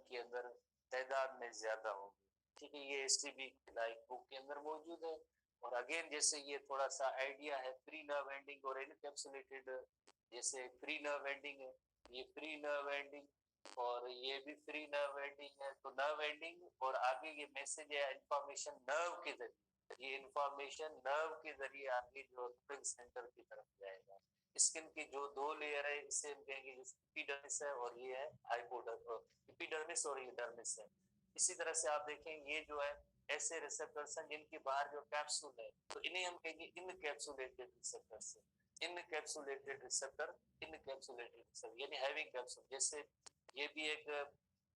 के अंदर तादाद में ज्यादा होगी। ठीक है, ये एसटीबी लाइक बुक के अंदर मौजूद है। और अगेन जैसे ये थोड़ा सा आइडिया है प्री नर्व एंडिंग और इनकैप्सुलेटेड, जैसे प्री नर्व एंडिंग है, ये प्री नर्व एंडिंग और ये भी प्री नर्व एंडिंग है। तो नर्व एंडिंग और आगे ये मैसेज है इंफॉर्मेशन नर्व के जरिए, ये इंफॉर्मेशन नर्व के जरिए आगे जो ब्रेन सेंटर की तरफ जाएगा। स्किन की जो दो लेयर है इसे हम कहेंगे एपिडर्मिस है और ये है हाइपोडर्मिस, एपिडर्मिस और ये डर्मिस है। इसी तरह से आप देखें ये जो है ऐसे रिसेप्टर्स हैं जिनके बाहर जो कैप्सूल है, तो इन्हें हम कहेंगे encapsulated receptors, encapsulated receptor, encapsulated receptor यानी हैविंग कैप्सूल। जैसे ये भी एक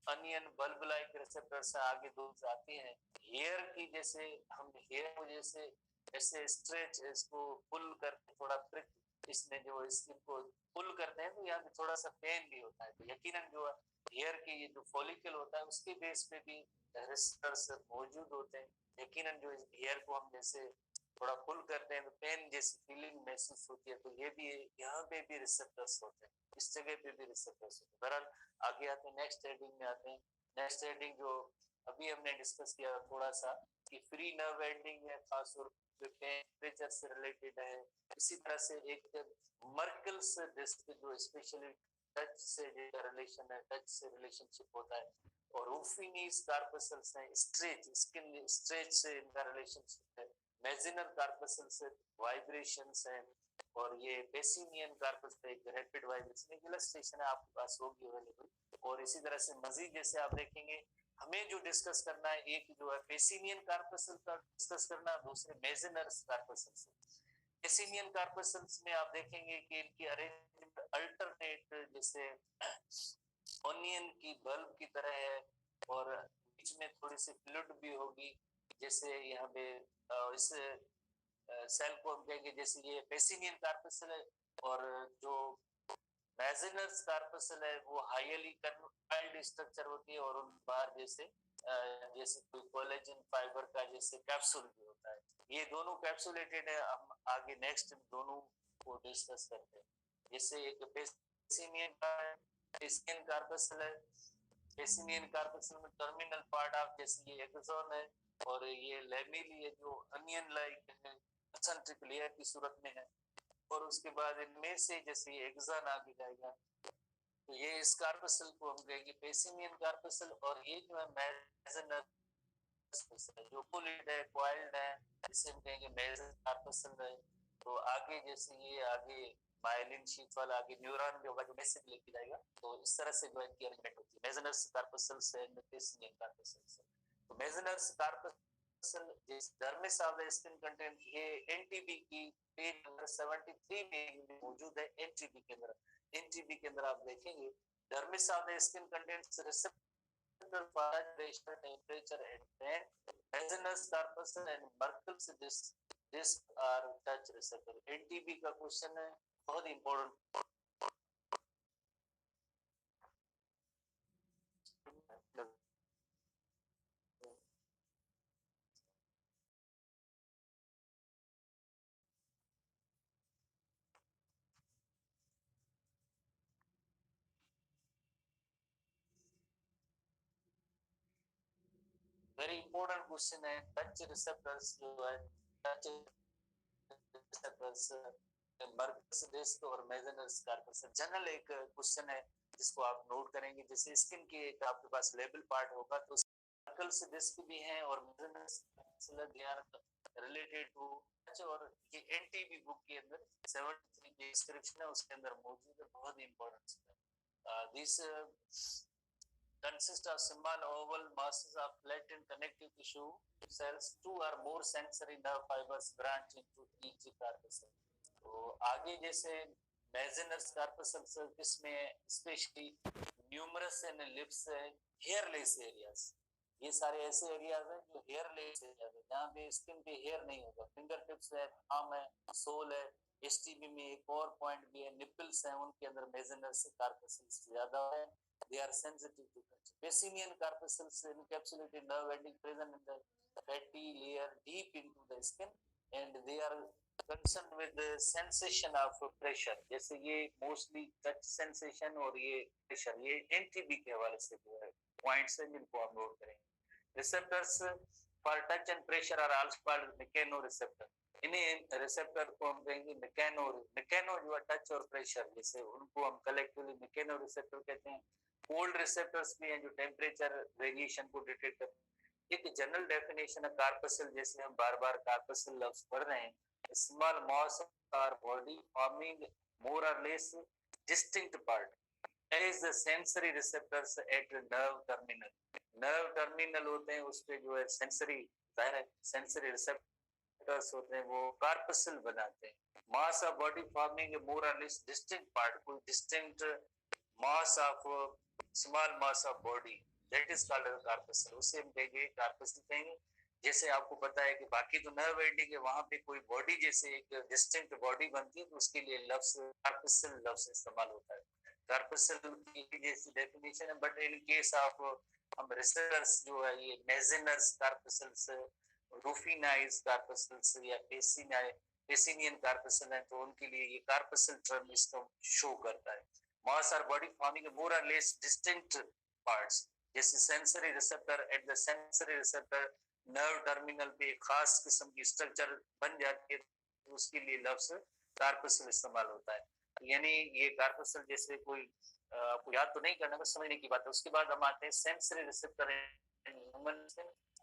अनियन बल्ब लाइक रिसेप्टर्स आगे दो जाती हैं। हेयर की जैसे हम हेयर को जैसे ऐसे स्ट्रेच इसको पुल करके थोड़ा प्रिक, इसमें जो स्किन को पुल करते हैं तो यहाँ थोड़ा सा पेन भी होता है। तो यकीनन जो हेयर की ये जो फॉलिकल होता है उसके बेस पे भी रिसेप्टर्स मौजूद होते हैं। यकीनन जो हेयर को हम जैसे थोड़ा पुल करते हैं तो पेन जैसी फीलिंग महसूस होती है, तो ये भी यहाँ पे भी रिसेप्टर्स होते हैं, इस जगह पे भी रिसेप्टर्स होते हैं। बहरहाल आगे आते हैं, नेक्स्ट हेडिंग में आते हैं। नेक्स्ट हेडिंग जो अभी हमने डिस्कस किया थोड़ा सा कि फ्री नर्व एंडिंग है, खासतौर पे टेम्परेचर से रिलेटेड है। इसी तरह से एक मर्कल्स डिस्क जो स्पेशली टच से रिलेशन है, टच से रिलेशनशिप होता है। और रूफिनीज कार्पसल्स हैं, स्ट्रेच स्किन स्ट्रेच से इनका रिलेशनशिप है। मेजिनल कार्पसल से वाइब्रेशंस हैं। और ये पेसिनियन कार्पस पे एक रैपिड वाइब्रेशन एक इलस्ट्रेशन है आपके पास होगी अवेलेबल। और इसी तरह से मजीद जैसे आप देखेंगे हमें जो डिस्कस करना है, एक जो है पेसिनियन कार्पसल का डिस्कस करना, दूसरे मेजिनर्स कार्पसल्स। पेसिनियन कार्पसल्स में आप देखेंगे कि इनकी अरेंजमेंट अल्टरनेट जैसे ऑनियन की बल्ब की तरह है और बीच में थोड़ी सी फ्लूइड भी होगी। जैसे यहाँ पे इस सेल को हम कहेंगे जैसे ये पेसिनियन कार्पसल है। और जो मेजिनर्स कार्पसल है वो हाईली कन्फाइंड स्ट्रक्चर होती है और उन बाहर जैसे जैसे कोई कोलेजन फाइबर का जैसे कैप्सूल भी होता है। ये दोनों कैप्सुलेटेड है। हम आगे नेक्स्ट दोनों को डिस्कस करते हैं। जैसे एक पेसिनियन का पेसिनियन कार्पसल है। पेसिनियन कार्पसल में टर्मिनल पार्ट ऑफ जैसे ये एक्सोन है और ये लेमेली है जो अनियन लाइक है, कंसेंट्रिक लेयर की सूरत में है। और उसके बाद इनमें से जैसे ये एक्सोन आगे जाएगा तो ये इस कार्पसल को हम कहेंगे पेसिनियन कार्पसल। और ये जो है मेजनर जो पुलिड है, कॉइल्ड है, जिसे हम कहेंगे मेजनर कार्पसल है। तो आगे जैसे ये आगे माइलिन शीथ वाला आगे न्यूरॉन भी होगा जो मैसेज लेके जाएगा। तो इस तरह से जो इनकी अरेंजमेंट होती है मेजनर्स कार्पसल्स एंड पेसिनियन कार्पसल्स। तो मेजनर्स कार्पसल जिस dermis of the skin content ये एनटीबी की पेज नंबर 73 में मौजूद है। एनटीबी के अंदर, एनटीबी के अंदर आप देखेंगे dermis of the skin contents receptor for pressure, temperature and pain. Mesoneous corpuscle and Merkel's disc are touch receptor. NTB का क्वेश्चन है, बहुत इंपॉर्टेंट। वेरी इंपॉर्टेंट क्वेश्चन है। टच रिसेप्टर्स जो है, टच रिसेप्टर्स मर्कल्स डिस्क और मेसनर्स कार्पस जनरल एक question है जिसको आप नोट करेंगे। जैसे स्किन के एक आपके पास लेबल पार्ट होगा तो मर्कल्स डिस्क भी हैं और Meissner's they are related to touch. और ये एनटीबी बुक के अंदर 73 की डिस्क्रिप्शन है उसके अंदर मौजूद है, बहुत इंपॉर्टेंट है। This consist of small oval masses of flattened connective tissue cells. Two or more sensory nerve fibers branch into each corpuscle. तो आगे जैसे मेसनर्स कार्पसल्स किसमें स्पेशली न्यूमरस एंड लिप्स है, हेयरलेस एरियाज। ये सारे ऐसे एरियाज हैं जो हेयरलेस एरियाज है जहाँ पे स्किन पे हेयर नहीं होगा। फिंगर टिप्स है, आर्म है, सोल है। एसटीबी में एक और पॉइंट भी है, निपल्स हैं, उनके अंदर मेसनर्स कार्पसल्स ज्यादा है। They are sensitive to touch. Pacinian corpuscles encapsulated nerve ending present in the fatty layer deep into the skin and they are concerned with the sensation of pressure. जैसे ये mostly touch sensation और ये pressure, ये NTB के हवाले से जो है पॉइंट्स है जिनको हम नोट करेंगे। Receptors for touch and pressure are also called mechanoreceptor. इन्हें रिसेप्टर को हम कहेंगे मैकेनो जो है टच और प्रेशर, जैसे उनको हम कलेक्टिवली मैकेनोरिसेप्टर कहते हैं। कोल्ड रिसेप्टर्स भी हैं जो टेम्परेचर वेरिएशन को डिटेक्ट करते हैं। एक जनरल डेफिनेशन है कार्पसल, जैसे हम बार बार कार्पसल लफ्ज पढ़ रहे हैं, स्मॉल मास और body forming more or less distinct part is the sensory receptors at nerve terminal. nerve terminal होते हैं, उस पे जो है सेंसरी सेंसरी रिसेप्टर्स होते हैं, वो कार्पसल बनाते हैं। Mass of body forming more or less distinct part, कोई distinct mass of small mass of body, that is called corpuscle, उसे हम कहेंगे कार्पसल कहेंगे। जैसे आपको पता है कि बाकी तो नर्व एंडिंग है, वहां पे कोई बॉडी जैसे एक डिस्टिंक्ट बॉडी बनती है, तो उसके लिए लफ्ज कार्पसल लफ्ज इस्तेमाल होता है। कार्पसल की जैसी डेफिनेशन है, बट इन केस ऑफ हम रिसेप्टर्स जो है ये मेसेनस कार्पसल्स, रूफिनाइज कार्पसल्स या पेसिनियन कार्पसल है, तो उनके लिए ये कार्पसल टर्म इसको शो करता है। मास और body forming more or less distinct parts, जैसे sensory receptor at the sensory receptor nerve terminal पे एक खास किस्म की स्ट्रक्चर बन जाती है, तो उसके लिए लफ्ज कार्पसल इस्तेमाल होता है। यानी ये कार्पसल जैसे कोई आपको याद तो नहीं करना, बस समझने की बात है। उसके बाद हम आते हैं sensory receptor human.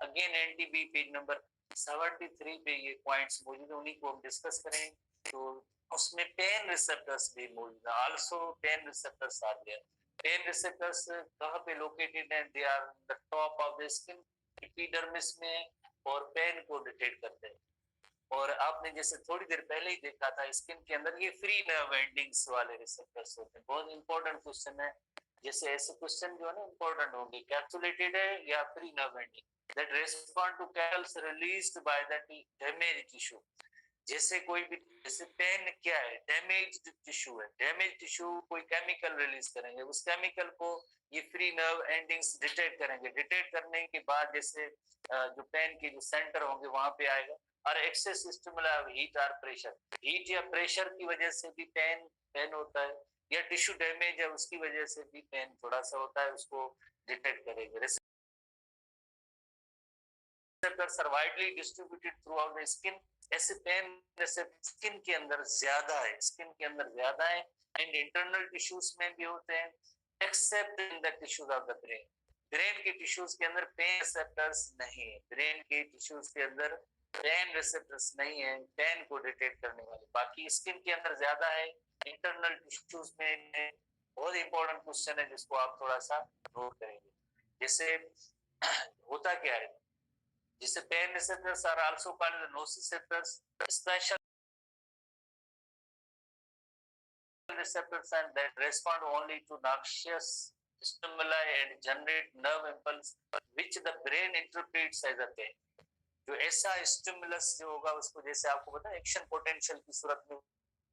Again NTB page number 73 पे ये पॉइंट्स मौजूद है, उन्हीं को हम डिस्कस करें। तो उसमें पेन रिसेप्टर्स भी मौजूद है, also pain receptors are there. Pain receptors कहाँ पे लोकेटेड है? They are the top of the skin, epidermis में, और पेन को डिटेक्ट करते हैं। और आपने जैसे थोड़ी देर पहले ही देखा था, स्किन के अंदर ये फ्री नर्व एंडिंग्स वाले रिसेप्टर्स होते हैं। बहुत इंपॉर्टेंट क्वेश्चन है, जैसे ऐसे क्वेश्चन जो है ना इंपॉर्टेंट होंगे, कैप्सुलेटेड है या free nerve ending that respond to chemicals released by the damage tissue. जैसे कोई भी, जैसे पेन क्या है? डैमेज टिश्यू है, डैमेज टिश्यू कोई केमिकल रिलीज करेंगे, उस केमिकल को ये फ्री नर्व एंडिंग्स डिटेक्ट करेंगे। डिटेक्ट करने के बाद जैसे जो पेन के जो सेंटर होंगे वहां पे आएगा। और एक्सेस स्टिमुला हीट और प्रेशर, हीट या प्रेशर की वजह से भी पेन पेन होता है, या टिश्यू डैमेज है उसकी वजह से भी पेन थोड़ा सा होता है, उसको डिटेक्ट करेंगे। Receptors are widely distributed throughout the skin. ऐसे पेन रिसेप्टर स्किन के अंदर ज्यादा है, स्किन के अंदर ज्यादा है, एंड इंटरनल टिश्यूज में भी होते हैं, accept in the tissues of the brain. Brain के टिश्यूज के अंदर पेन रिसेप्टर्स नहीं है, ब्रेन के टिश्यूज के अंदर पेन रिसेप्टर्स नहीं है, पेन को डिटेक्ट करने वाले। बाकी स्किन के अंदर ज्यादा है, इंटरनल टिश्यूज में। बहुत इंपॉर्टेंट क्वेश्चन है जिसको आप थोड़ा सा नोट करेंगे। जैसे होता क्या है, जैसे pain receptors are also called nociceptors, special receptors and that respond only to noxious stimuli and generate nerve impulse which the brain interprets as a pain। जो ऐसा स्टिमुलस जो होगा उसको, जैसे आपको पता है एक्शन पोटेंशियल की सूरत में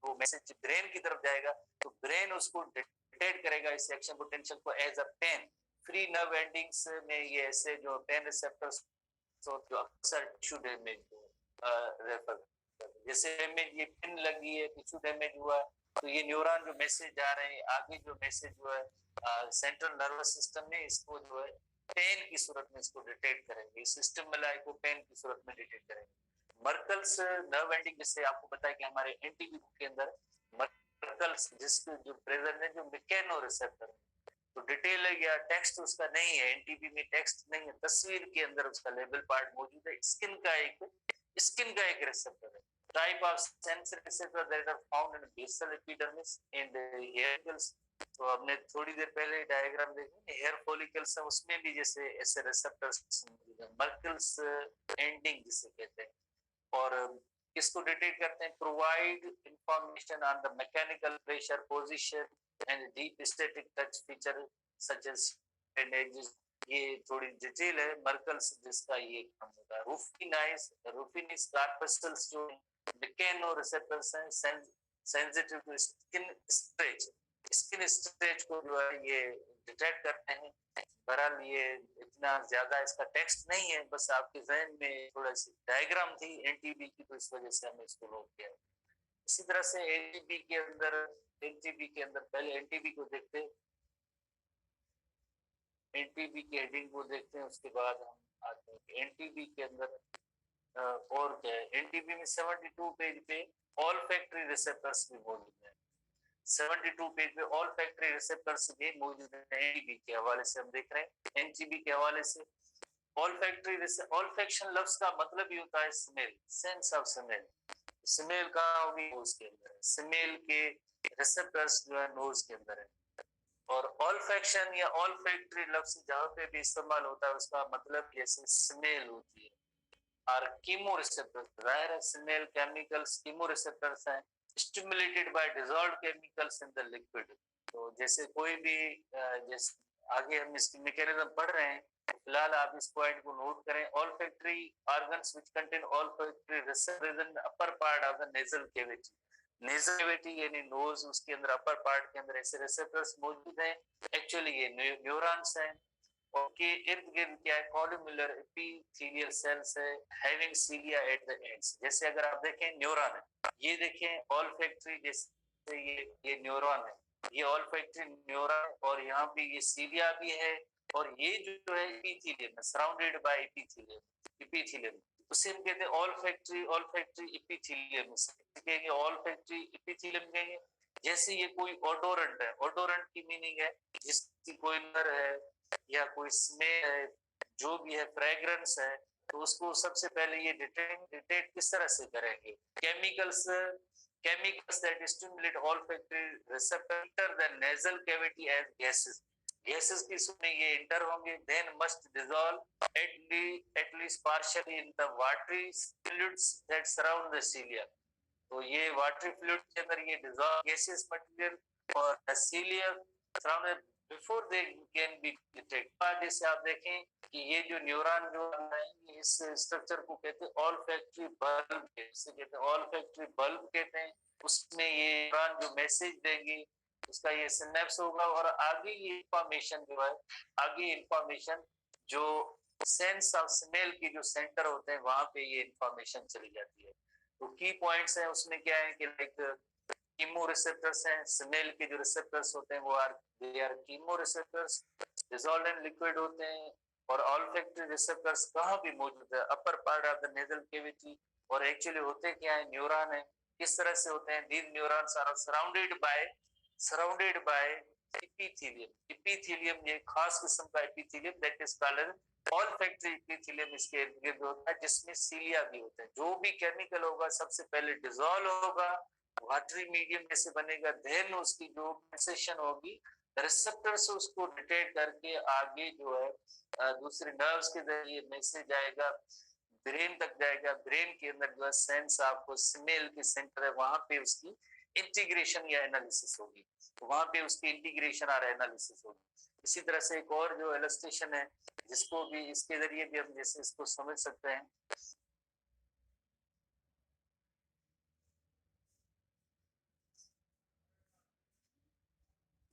वो मैसेज ब्रेन की तरफ जाएगा, तो ब्रेन उसको डिटेक्ट करेगा इस एक्शन पोटेंशियल को as a pain. Free nerve endings में ये ऐसे जो पेन रिसेप्टर्स जो अक्सर टिश्यू डैमेज रेफर करते हैं। जैसे डैमेज, ये पिन लगी है, टिश्यू डैमेज हुआ, तो ये न्यूरॉन जो मैसेज जा रहे हैं आगे, जो मैसेज जो है सेंट्रल नर्वस सिस्टम में इसको जो है पेन की सूरत में इसको डिटेक्ट करेंगे, इस स्टिमुलाई को पेन की सूरत में डिटेक्ट करेंगे। मर्कल्स नर्व एंडिंग, जिससे आपको पता है कि हमारे एनटीबी के अंदर मर्कल्स जिसके जो प्रेजेंट है, जो मैकेनो रिसेप्टर है, तो डिटेल या टेक्स्ट उसका नहीं है, एनटीबी में टेक्स्ट नहीं है, तस्वीर के अंदर उसका लेबल पार्ट मौजूद है। स्किन का एक रिसेप्टर है। Type of sensory receptor that are found in basal epidermis and hair follicles। तो हमने थोड़ी देर पहले डायग्राम देखा, हेयर फॉलिकल्स है, उसमें भी जैसे ऐसे रिसेप्टर्स मर्कल्स एंडिंग जिसे कहते हैं, और किसको डिटेक्ट करते हैं? Provide information on the mechanical pressure, position and deep static touch feature such as as. ये थोड़ी डिटेल है मर्कल्स जिसका ये काम होता है। रूफिनिस कार्पस्टल्स जो मैकेनो रिसेप्टर्स हैं, sensitive to skin stretch, skin stretch को जो है ये डिटेक्ट करते हैं। बहरहाल ये इतना ज्यादा इसका टेक्स्ट नहीं है, बस आपके जहन में थोड़ा सी डायग्राम थी एनटीबी की, तो इस वजह से हमने इसको नोट किया। इसी तरह से एनटीबी के अंदर पहले एनटीबी को देखते हैं, एनटीबी की हेडिंग को देखते हैं, उसके बाद हम आते हैं एनटीबी के अंदर और क्या है। एनटीबी में 72 पेज पे ऑल फैक्ट्री रिसेप्टर्स भी मौजूद है। 72 पेज पे ऑल फैक्ट्री रिसेप्टर्स भी मौजूद है एनटीबी के हवाले से। हम देख रहे हैं एनटीबी के हवाले से ऑल्फैक्शन लफ्ज का मतलब ही होता है smell, sense of smell. Smell कहाँ होगी? नोज के अंदर है। स्मेल के रिसेप्टर्स जो है नोज के अंदर है। और ऑल्फैक्शन या ऑल्फैक्टरी लफ्ज जहाँ पे भी इस्तेमाल होता है उसका मतलब जैसे स्मेल होती है। और कीमोरिसेप्टर्स, जाहिर है स्मेल केमिकल्स कीमोरिसेप्टर्स हैं, stimulated by dissolved chemicals in the liquid. तो जैसे कोई भी जैसे आगे हम इसकी मैकेनिज्म पढ़ रहे हैं, फिलहाल आप इस पॉइंट को नोट करें। Olfactory organs which contain olfactory receptors in the upper part of the nasal cavity. Nasal cavity यानी नोज, उसके अंदर अपर पार्ट के अंदर ऐसे रिसेप्टर्स मौजूद हैं। एक्चुअली ये न्यूरॉन्स हैं। उनके इर्द गिर्द क्या है? कॉलम्युलर एपिथेलियल सेल्स है हैविंग सीलिया एट द एंड्स। जैसे अगर आप देखें न्यूरॉन है, ये देखें ऑल्फैक्टरी, जैसे ये न्यूरॉन है, ये ऑल्फैक्टरी न्यूरॉन, और यहाँ पे ये सीलिया भी है, और ये जो है एपिथेलियम है, सराउंडेड बाय एपिथेलियम उसे हम कहते हैं ऑल्फैक्टरी एपिथेलियम। कहेंगे ऑल्फैक्टरी एपिथेलियम कहेंगे। जैसे ये कोई ओडोरेंट है, ओडोरेंट की मीनिंग है जिसकी कोई नर है या कोई स्मेल है, जो भी है फ्रेग्रेंस है, तो उसको सबसे पहले ये डिटेक्ट किस तरह से करेंगे? chemicals that stimulate olfactory receptor enter the nasal cavity as gases की इसमें ये इंटर होंगे, then must dissolve at least partially in the watery fluids that surround the cilia। तो ये वाटरी फ्लूइड के अंदर ये डिसॉल्व गैसेस मटेरियल और cilia surrounded before they can be detect. जैसे आप देखें कि ये जो न्यूरॉन जो है, इस स्ट्रक्चर को कहते हैं ऑल्फैक्टरी बल्ब, इसे कहते हैं ऑल्फैक्टरी बल्ब कहते हैं। उसमें ये न्यूरॉन जो मैसेज देंगे उसका ये सिनेप्स होगा, और आगे ये इंफॉर्मेशन जो है, आगे इंफॉर्मेशन जो सेंस ऑफ स्मेल की जो सेंटर होते हैं वहां पे ये इंफॉर्मेशन चली जाती है। तो की पॉइंट्स हैं उसमें क्या है कि लाइक कीमो रिसेप्टर्स हैं, स्मेल के जो रिसेप्टर्स होते हैं वो they are chemoreceptors, dissolved in liquid होते हैं। और ऑल्फैक्टरी रिसेप्टर्स कहाँ भी मौजूद है? Upper part of the nasal cavity. और एक्चुअली होते क्या है? न्यूरॉन है। किस तरह से होते हैं? These neurons are surrounded by epithelium ये खास किस्म का epithelium that is called olfactory epithelium इसके इर्द गिर्द होता है, जिसमें सीलिया भी होते हैं। जो भी केमिकल होगा सबसे पहले डिसॉल्व होगा, वाटरी मीडियम में से बनेगा, देन उसकी जो सेंसेशन होगी रिसेप्टर से उसको डिटेक्ट करके आगे जो है दूसरे नर्व्स के जरिए मैसेज आएगा, ब्रेन तक जाएगा। ब्रेन के अंदर जो है सेंस आपको स्मेल के सेंटर है, वहां पे उसकी इंटीग्रेशन या एनालिसिस होगी, तो वहां पे उसकी इंटीग्रेशन और एनालिसिस होगी। इसी तरह से एक और जो इलस्ट्रेशन है जिसको भी इसके जरिए भी हम जैसे इसको समझ सकते हैं,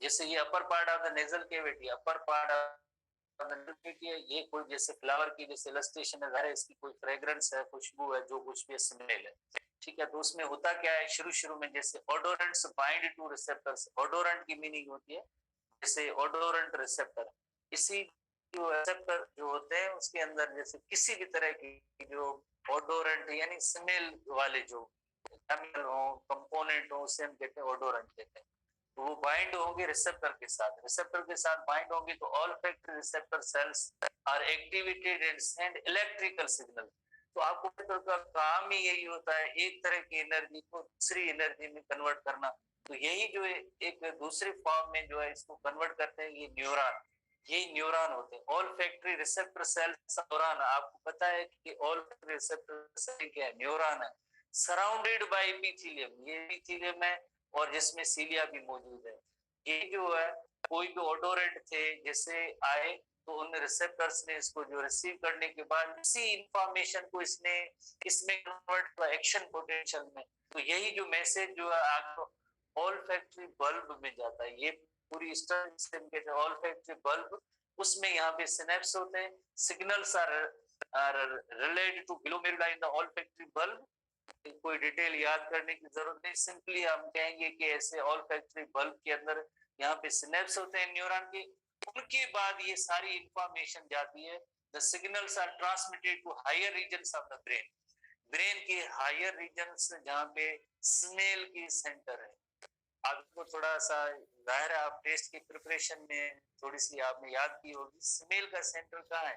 जैसे ये अपर part of the nasal cavity, upper part of the nasal cavity है, ये कोई जैसे फ्लावर की जैसे इलस्ट्रेशन है, ज़ाहिर है इसकी कोई फ्रेग्रेंस है, खुशबू है, जो कुछ भी स्मेल है, ठीक है। तो उसमें होता क्या है? शुरू में जैसे ओडोरेंट्स बाइंड टू रिसेप्टर्स, ओडोरेंट की मीनिंग होती है जैसे ओडोरेंट रिसेप्टर, इसी जो रिसेप्टर जो होते हैं उसके अंदर जैसे किसी भी तरह की जो ओडोरेंट यानी स्मेल वाले जो केमिकल हो, कंपोनेंट हो, उसे हम कहते हैं ओडोरेंट कहते हैं। तो वो बाइंड होंगे रिसेप्टर के साथ बाइंड होंगे, तो olfactory receptor cells are activated and send electrical signal. तो आपको का काम ही यही होता है, एक तरह की एनर्जी को दूसरी एनर्जी में कन्वर्ट करना। तो यही जो एक दूसरे फॉर्म में जो है इसको कन्वर्ट करते हैं ये न्यूरॉन, यही न्यूरॉन होते हैं। ऑल्फैक्टरी रिसेप्टर सेल्स न्यूरॉन, आपको पता है कि ऑल्फैक्टरी रिसेप्टर सेल क्या है? न्यूरॉन है, सराउंडेड बाय एपिथेलियम, ये एपिथेलियम है और जिसमें सीलिया भी मौजूद है। ये जो है कोई भी ओडोरेंट थे जैसे आए तो उन रिसेप्टर्स ने इसको जो रिसीव करने के बाद इसी इंफॉर्मेशन को इसमें कन्वर्ट किया एक्शन पोटेंशियल में। तो यही जो मैसेज जो है आपको ऑल्फैक्टरी बल्ब में जाता है। ये पूरी ऑल्फैक्टरी बल्ब उसमें यहाँ पे सिनेप्स होते हैं, signals are related to glomerula in the olfactory bulb. कोई डिटेल याद करने की जरूरत नहीं, सिंपली हम कहेंगे कि ऐसे ऑल्फैक्टरी बल्ब के अंदर यहाँ पे सिनेप्स होते हैं न्यूरॉन के, उनके बाद ये सारी इंफॉर्मेशन जाती है, the signals are transmitted to higher regions of the brain, brain के हायर रीजन्स जहाँ पे स्मेल की सेंटर है। आपको थोड़ा सा जाहिर है, आप टेस्ट की प्रिपरेशन में थोड़ी सी आपने याद की होगी, स्मेल का सेंटर कहाँ है,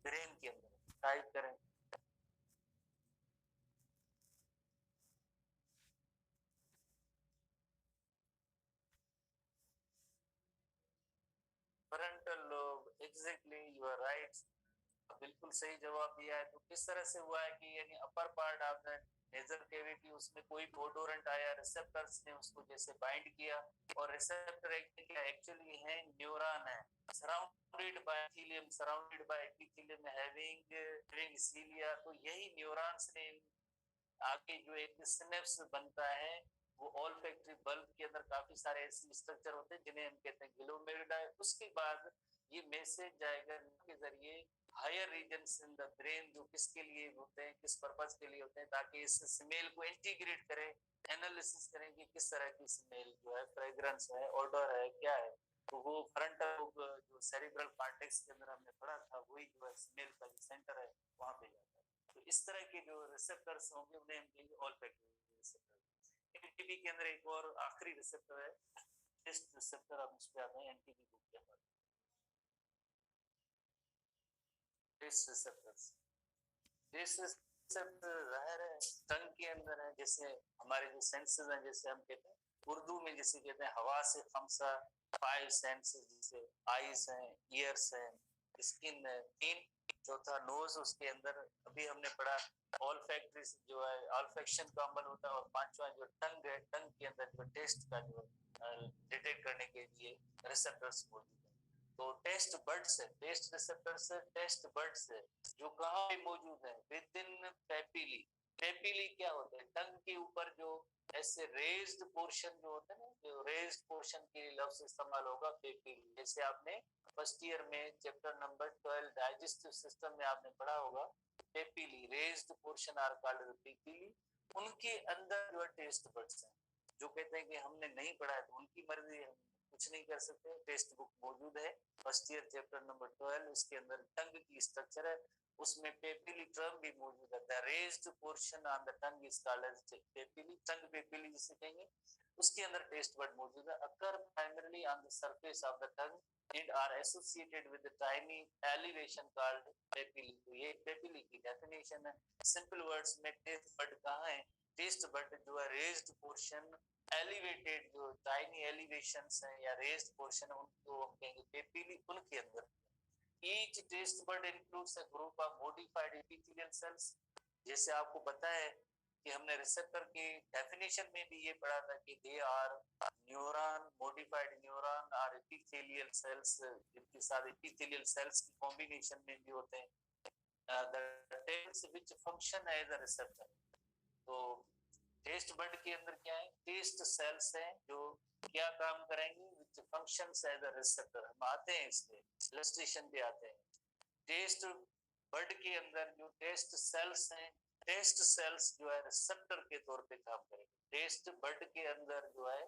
ब्रेन के अंदर। टाइप करें, frontal lobe, exactly you are right, बिल्कुल सही जवाब दिया है। तो किस तरह से हुआ है कि यानी अपर part of the nasal cavity, उसमें कोई कोडोरेंट आया, रिसेप्टर्स ने उसको जैसे बाइंड किया, और रिसेप्टर एक्चुअली है न्यूरॉन है, surrounded by epithelium, surrounded by epithelium having having cilia. तो यही न्यूरॉन्स ने आगे जो एक सिनेप्स बनता है, वो ऑल्फैक्टरी बल्ब के अंदर काफी सारे ऐसे स्ट्रक्चर होते हैं जिन्हें हम कहते हैं ग्लोमेरुलाई। उसके बाद ये मैसेज जाएगा के जरिए higher regions in the brain, जो किसके लिए होते हैं, किस पर्पस के लिए होते हैं, ताकि इस स्मेल को इंटीग्रेट करें, एनालिसिस करें कि किस तरह की स्मेल जो है, फ्रेग्रेंस है, ऑर्डर है, क्या है। तो वो फ्रंटल जो सेरिब्रल कॉर्टेक्स के अंदर हमने पढ़ा था, वही जो है स्मेल का जो सेंटर है, वहां पे जाता है। तो इस तरह के जो रिसेप्टर्स होंगे उन्हें हम कहेंगे ऑल्फैक्टरी रिसेप्टर। एनटीपी के अंदर एक और आखिरी रिसेप्टर है, टेस्ट रिसेप्टर, हम उस पे आते हैं एनटीपी को क्या है। टेस्ट रिसेप्टर्स, टेस्ट रिसेप्टर जाहिर है टंग के अंदर है, जैसे हमारे जो सेंसेस हैं, जैसे हम कहते हैं उर्दू में जैसे कहते हैं हवा से खमसा, फाइव सेंसेस, जैसे आईज हैं, ईयर्स हैं, स्किन है, तीन, चौथा नोज, उसके अंदर अभी हमने पढ़ा ऑल्फैक्टरी जो है, ऑल्फैक्शन का अमल होता है, और पांचवा जो टंग है, टंग के अंदर जो टेस्ट का जो डिटेक्ट करने के लिए रिसेप्टर्स मौजूद है। तो टेस्ट बड्स है, टेस्ट रिसेप्टर्स है, टेस्ट बड्स है, जो कहाँ पे मौजूद है, विद इन पेपिली। पेपिली क्या होता है, टंग के ऊपर जो ऐसे रेज्ड पोर्शन जो होता है ना, जो रेज्ड पोर्शन के लफ्ज इस्तेमाल होगा पेपिली। जैसे आपने फर्स्ट ईयर में चैप्टर नंबर 12 डाइजेस्टिव सिस्टम में आपने पढ़ा होगा, papillae, raised portion are called papillae. उनके अंदर जो है टेस्ट बड्स हैं। जो कहते हैं कि हमने नहीं पढ़ा है तो उनकी मर्जी है, कुछ नहीं कर सकते। टेक्स्ट बुक मौजूद है, फर्स्ट ईयर चैप्टर नंबर 12, उसके अंदर टंग की स्ट्रक्चर है, उसमें पेपिली टर्म भी मौजूद है। The raised portion on the tongue is called as papillae, tongue papillae जिसे कहेंगे। उसके अंदर टेस्ट बड मौजूद है, occur primarily on the surface of the tongue and are associated with the tiny elevation called papillae. तो ये papillae की definition है। सिंपल वर्ड्स में टेस्ट बड कहाँ है, टेस्ट बड जो है रेज्ड पोर्शन, एलिवेटेड जो टाइनी एलिवेशंस हैं या रेज्ड पोर्शन है, उनको हम कहेंगे पेपिली, उनके अंदर। Each taste bud includes a group of modified epithelial cells. जैसे आपको पता है कि हमने रिसेप्टर के डेफिनेशन में भी ये पढ़ा था कि they are neuron, modified neuron और एपिथेलियल सेल्स, जिनके साथ एपिथेलियल सेल्स की कॉम्बिनेशन में भी होते हैं, the cells which function as a receptor. तो टेस्ट बड के अंदर क्या है, टेस्ट सेल्स हैं जो क्या काम करेंगे, which functions as a receptor. हम आते हैं इसके इलस्ट्रेशन पे आते हैं। टेस्ट बड के अंदर जो टेस्ट सेल्स हैं, टेस्ट सेल्स जो है रिसेप्टर के तौर पे काम करेंगे। टेस्ट बड के अंदर जो है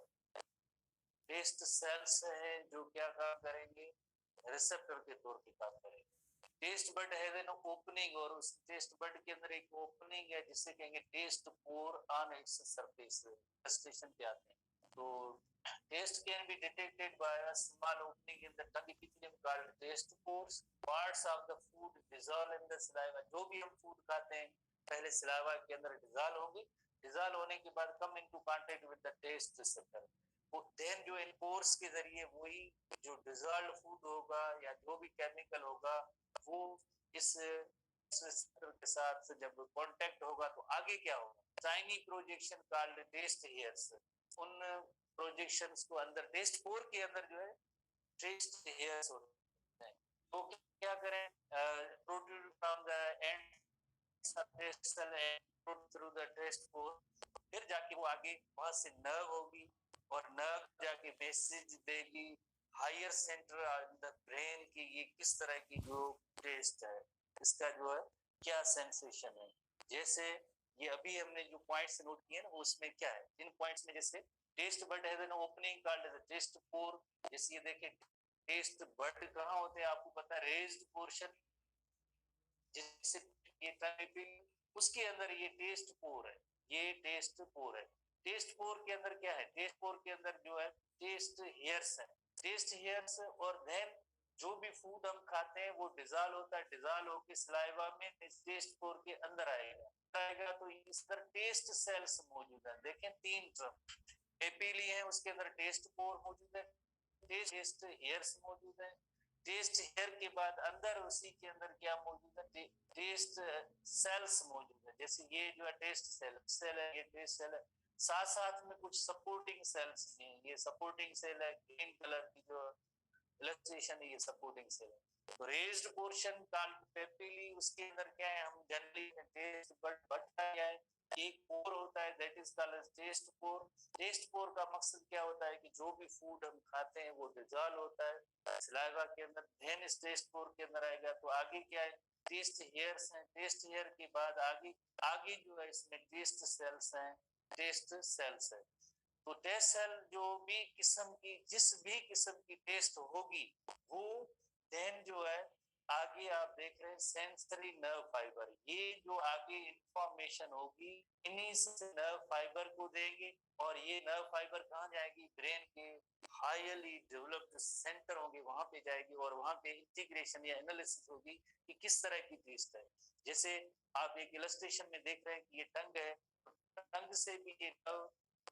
टेस्ट सेल्स हैं जो क्या काम करेंगे, रिसेप्टर के तौर पे काम करेंगे। टेस्ट बड है ना ओपनिंग, और उस टेस्ट बड के अंदर एक ओपनिंग है जिसे कहेंगे taste pore on its surface. Station पे आते हैं तो taste can be detected by a small opening in the tongue epithelium called taste pores. Parts of the food dissolve in the saliva. जो भी हम फूड खाते हैं पहले सलाइवा के अंदर डिसॉल्व होंगे, डिसॉल्व होने के बाद come into contact with the taste receptor. वो देन जो इन पोर्स के जरिए वही जो डिसॉल्व फूड होगा या जो भी केमिकल होगा, वो इस रिसेप्टर के साथ जब कांटेक्ट होगा तो आगे क्या होगा, tiny projection called taste hairs. उन प्रोजेक्शंस को अंदर टेस्ट पोर के अंदर जो है टेस्ट हेयर्स होते हैं। तो क्या करें, produce from the end taste cell through the taste pore, फिर जाके वो आगे वहां से नर्व होगी, और नर्व जाके मैसेज देगी higher centre in the brain की ये किस तरह की जो टेस्ट है, इसका जो है क्या सेंसेशन है। जैसे ये अभी हमने जो पॉइंट्स नोट किए ना, उसमें क्या है, इन पॉइंट्स में जैसे taste bud has an opening called as taste pore. जैसे ये देखिए टेस्ट बड कहाँ होते हैं आपको पता है, रेज्ड पोर्शन, जैसे ये टाइपिंग उसके अंदर ये टेस्ट पोर है, ये टेस्ट पोर है। टेस्ट पोर के अंदर क्या है, टेस्ट पोर के अंदर जो है टेस्ट हेयर्स है, टेस्ट हेयर्स। और देन जो भी फूड हम खाते हैं वो डिजॉल्व होता है, डिजॉल्व होकर सलाइवा में टेस्ट पोर के अंदर आएगा तो इस तरह टेस्ट सेल्स मौजूद है। देखें तीन टर्म पेपिली है, उसके अंदर टेस्ट पोर मौजूद है, टेस्ट हेयर्स मौजूद है। टेस्ट हेयर के बाद अंदर उसी के अंदर क्या मौजूद है, टेस्ट सेल्स मौजूद है। जैसे ये जो है टेस्ट सेल है, ये टेस्ट सेल है, साथ साथ में कुछ सपोर्टिंग सेल्स हैं, ये सपोर्टिंग सेल है, ग्रीन कलर की जो इलस्ट्रेशन है ये सपोर्टिंग सेल है। तो रेज्ड पोर्शन कॉल्ड पेपिली, उसके अंदर क्या है, हम जनरली टेस्ट बट क्या है, एक पोर होता है that is called taste pore. Taste pore का मकसद क्या होता है कि जो भी फूड हम खाते हैं वो डिजॉल्व होता है सलाइवा के अंदर, देन इस टेस्ट पोर के अंदर आएगा। तो आगे क्या है, टेस्ट हेयर्स हैं, टेस्ट हेयर के बाद आगे आगे जो है इसमें टेस्ट सेल्स हैं, टेस्ट सेल्स है। तो टेस्ट सेल जो भी किस्म की, जिस भी किस्म की टेस्ट होगी वो देन जो है आगे आप देख रहे हैं सेंसरी नर्व फाइबर, ये जो आगे इंफॉर्मेशन होगी इन्हीं से नर्व फाइबर को देंगे, और ये नर्व फाइबर कहाँ जाएगी, ब्रेन के हाईली डेवलप्ड सेंटर होंगे वहां पे जाएगी, और वहां पे इंटीग्रेशन या एनालिसिस होगी कि किस तरह की टेस्ट है। जैसे आप एक इलस्ट्रेशन में देख रहे हैं कि ये टंग है, टंग से भी ये नर्व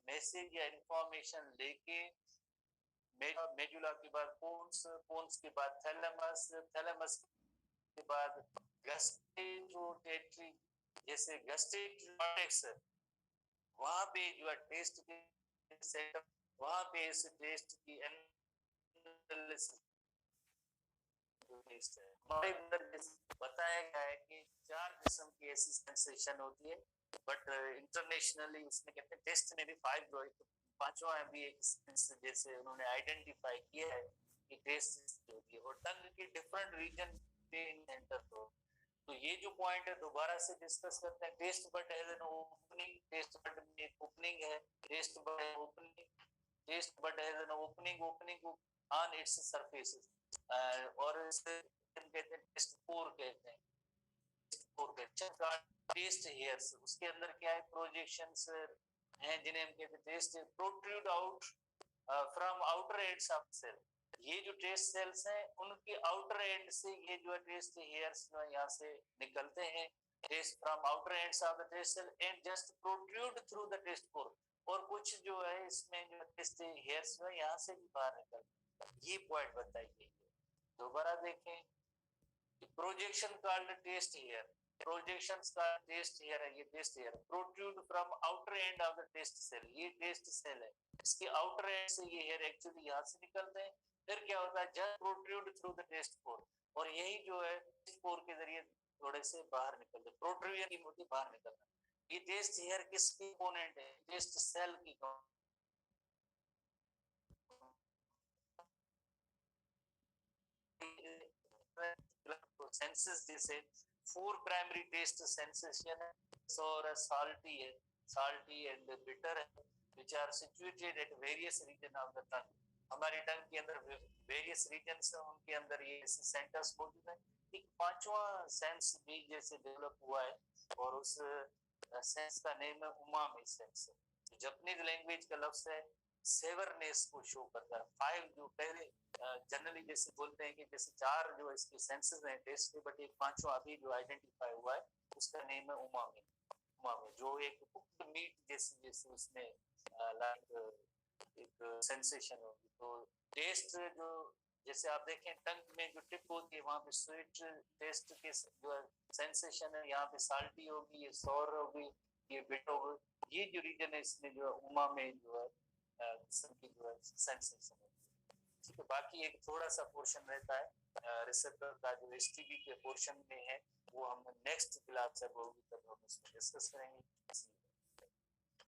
मैसेज या इंफॉर्मेशन लेके मेडुला के बाद पोन्स, पोन्स के बाद थैलेमस, थैलेमस के बाद गस्टेटरी, जैसे गस्टेटॉर्टेक्स वहां पे जो है टेस्ट के सेटअप, वहां पे इस टेस्ट की एनालिसिस टेस्ट है। हमारे अंदर बताया गया है कि 4 किस्म की ऐसी सेंसेशन होती है, बट इंटरनेशनली इसमें कहते हैं टेस्ट में भी 5 जो है, तो पांचवा भी एक सेंस जैसे उन्होंने आइडेंटिफाई किया है कि टेस्ट होती है, और टंग के डिफरेंट रीजन पे एंटर तो ये जो पॉइंट है दोबारा से डिस्कस करते हैं। Taste bud has an opening, taste bud में एक ओपनिंग है, taste bud opening, taste bud has an opening, opening on its surfaces, और इसे हम कहते हैं टेस्ट पोर कहते हैं, टेस्ट पोर कहते हैं। टेस्ट हेयर्स उसके अंदर क्या है, प्रोजेक्शंस हैं जिन्हें हम कहते हैं taste protrude out from outer ends of cell. ये जो टेस्ट सेल्स हैं उनके आउटर एंड से ये जो है टेस्ट हेयर्स जो है यहाँ से निकलते हैं, taste from outer ends of the taste cell and just protrude through the taste pore, और कुछ जो है इसमें जो टेस्ट हेयर्स जो है यहाँ से भी बाहर निकलते हैं। ये पॉइंट बताइए, दोबारा देखें, projection called taste hair, projections का टेस्ट हेयर है, ये taste hair protrude from outer end of the taste cell, ये टेस्ट सेल है, इसके आउटर एंड से ये हेयर एक्चुअली यहाँ से निकलते हैं, फिर क्या होता है just protrude through the taste pore, और यही जो है टेस्ट पोर के जरिए थोड़े से बाहर निकलते, प्रोट्रूजन की मोटी बाहर निकलना। ये टेस्ट हेयर किस कंपोनेंट है, टेस्ट सेल की सेंसेस, जैसे 4 प्राइमरी टेस्ट सेंसेशन है, और साल्टी है, साल्टी एंड बिटर है, which are situated at various region of the tongue। हमारी टंग के अंदर वेरियस रीजन्स हैं, उनके अंदर ये सेंटर्स मौजूद हैं। एक पांचवा सेंस भी जैसे डेवलप हुआ है, और उस सेंस का नेम है उमामी सेंस। जापानीज लैंग्वेज का लफ्ज है सेवरनेस को शो करता है। 5 जो पहले जनरली जैसे बोलते हैं कि जैसे 4 जो इसके सेंसेस हैं टेस्ट के, बट एक पांचवा अभी जो आइडेंटिफाई हुआ है उसका नेम है उमामी। उमामी जो एक कुक्ड मीट जैसे जैसे उसमें लाइक एक सेंसेशन होगी। तो टेस्ट जो जैसे आप देखें टंग में जो टिप होती है वहां पे स्वीट टेस्ट के जो सेंसेशन है, यहाँ पे साल्टी होगी, ये सॉर होगी, ये बिट होगी, ये जो रीजन है इसमें जो है उमा में जो है की जो है सेंसेशन है। ठीक है, बाकी एक थोड़ा सा पोर्शन रहता है रिसेप्टर का जो एसटीबी के पोर्शन में है, वो हम नेक्स्ट क्लास जब होगी तब हम उसमें डिस्कस करेंगे।